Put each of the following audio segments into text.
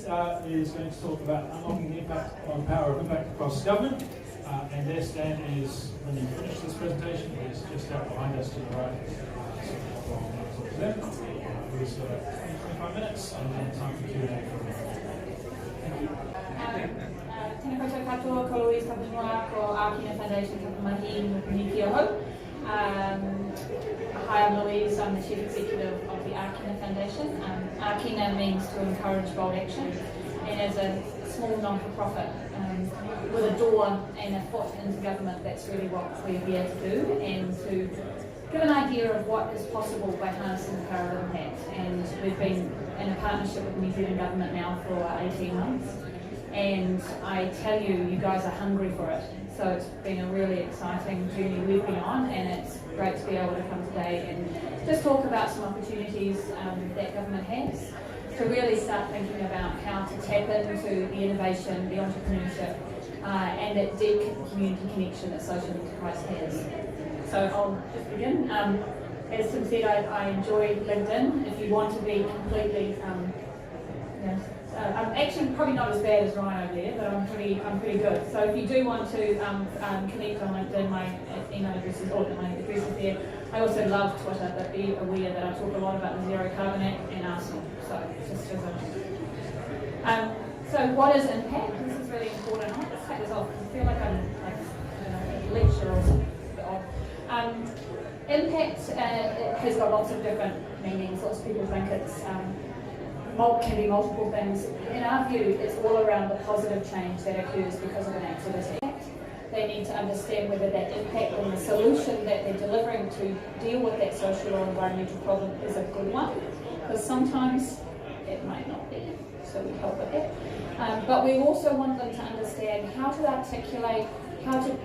is going to talk about unlocking the impact on power of impact across government, and their stand is, when you finish this presentation, is just out behind us to the right. We've got 25 minutes and then time for Q&A. Tēnā koutou katoa, ko Louise Kapitoa, ko Ākina Foundation Kapamahi Niki Oho. Hi, I'm Louise, I'm the Chief Executive of the Ākina Foundation. Ākina means to encourage bold action, and as a small non-for-profit with a door and a foot into government, that's really what we're here to do, and to give an idea of what is possible by harnessing the power of impact. And we've been in a partnership with the New Zealand Government now for 18 months. And I tell you, you guys are hungry for it. So it's been a really exciting journey we've been on, and it's great to be able to come today and just talk about some opportunities that government has to really start thinking about how to tap into the innovation, the entrepreneurship, and that deep community connection that social enterprise has. So I'll just begin. As Tim said, I enjoy LinkedIn. If you want to be completely I'm actually probably not as bad as Ryan over there, but I'm pretty good. So if you do want to connect on LinkedIn, my email address is, or my address is there. I also love Twitter, but be aware that I talk a lot about the Zero Carbon Act and Arsenal. So just as a so what is impact? This is really important. I might just take this off because I feel like I'm like a lecture or something. Impact has got lots of different meanings. Lots of people think it's can be multiple things. In our view, it's all around the positive change that occurs because of an activity. They need to understand whether that impact and the solution that they're delivering to deal with that social or environmental problem is a good one, because sometimes it might not be, so we help with that. But we also want them to understand how to articulate, how to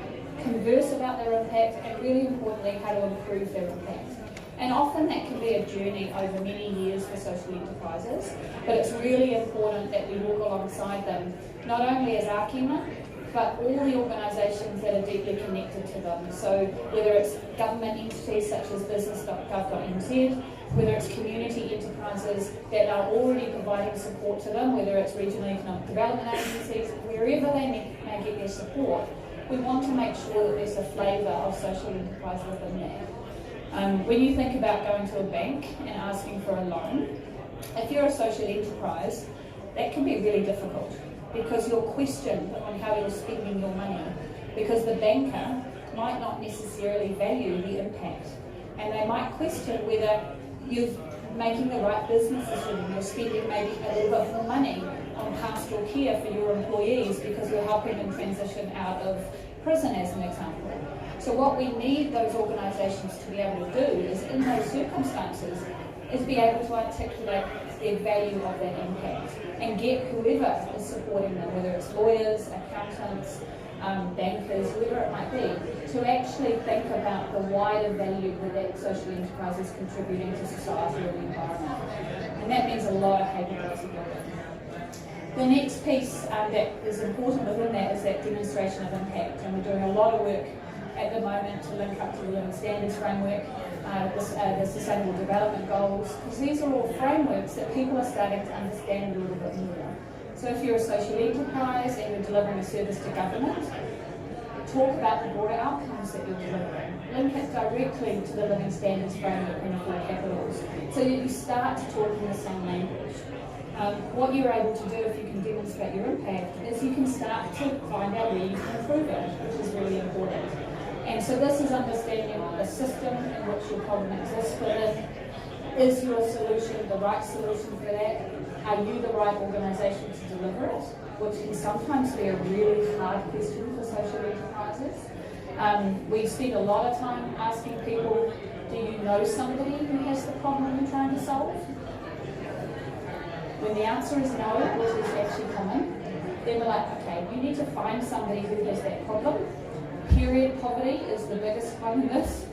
converse about their impact, and really importantly, how to improve their impact. And often that can be a journey over many years for social enterprises, but it's really important that we walk alongside them, not only as Ākina, but all the organisations that are deeply connected to them. So whether it's government entities such as business.gov.nz, whether it's community enterprises that are already providing support to them, whether it's regional economic development agencies, wherever they may get their support, we want to make sure that there's a flavour of social enterprise within that. When you think about going to a bank and asking for a loan, if you're a social enterprise, that can be really difficult because you're questioned on how you're spending your money, because the banker might not necessarily value the impact, and they might question whether you're making the right business decision. You're spending maybe a little bit more money on pastoral care for your employees because you're helping them transition out of prison, as an example. So what we need those organisations to be able to do is, in those circumstances, is be able to articulate their value of that impact and get whoever is supporting them, whether it's lawyers, accountants, bankers, whoever it might be, to actually think about the wider value that social enterprise is contributing to society or the environment. And that means a lot of capability building. The next piece that is important within that is that demonstration of impact, and we're doing a lot of work at the moment to link up to the Living Standards Framework, the Sustainable Development Goals, because these are all frameworks that people are starting to understand a little bit more. So if you're a social enterprise and you're delivering a service to government, talk about the broader outcomes that you're delivering. Link it directly to the Living Standards Framework and the 4 capitals, so that you start to talk in the same language. What you're able to do if you can demonstrate your impact is you can start to find out where you can improve it, which is really important. And so this is understanding the system in which your problem exists within. Is your solution the right solution for that? Are you the right organisation to deliver it? Which can sometimes be a really hard question for social enterprises. We spend a lot of time asking people, do you know somebody who has the problem you're trying to solve? When the answer is no, which is actually common, then we're like, okay, you need to find somebody who has that problem. Period poverty is the biggest one in this.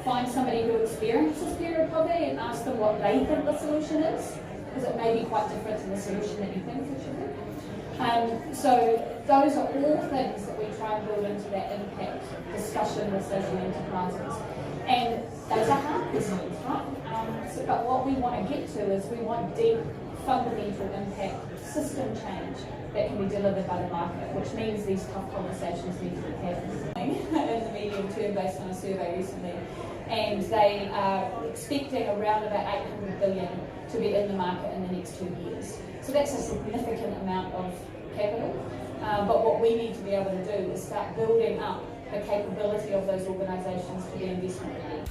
Find somebody who experiences period poverty and ask them what they think the solution is, because it may be quite different to the solution that you think it should be. So those are all things that we try and build into that impact discussion with social enterprises. And those are hard questions, right? But what we want to get to is we want deep, fundamental impact system change that can be delivered by the market, which means these tough conversations need to be had in the medium term based on a survey recently. And they are expecting around about 800 billion to be in the market in the next 2 years. So that's a significant amount of capital. But what we need to be able to do is start building up the capability of those organisations to be investment ready.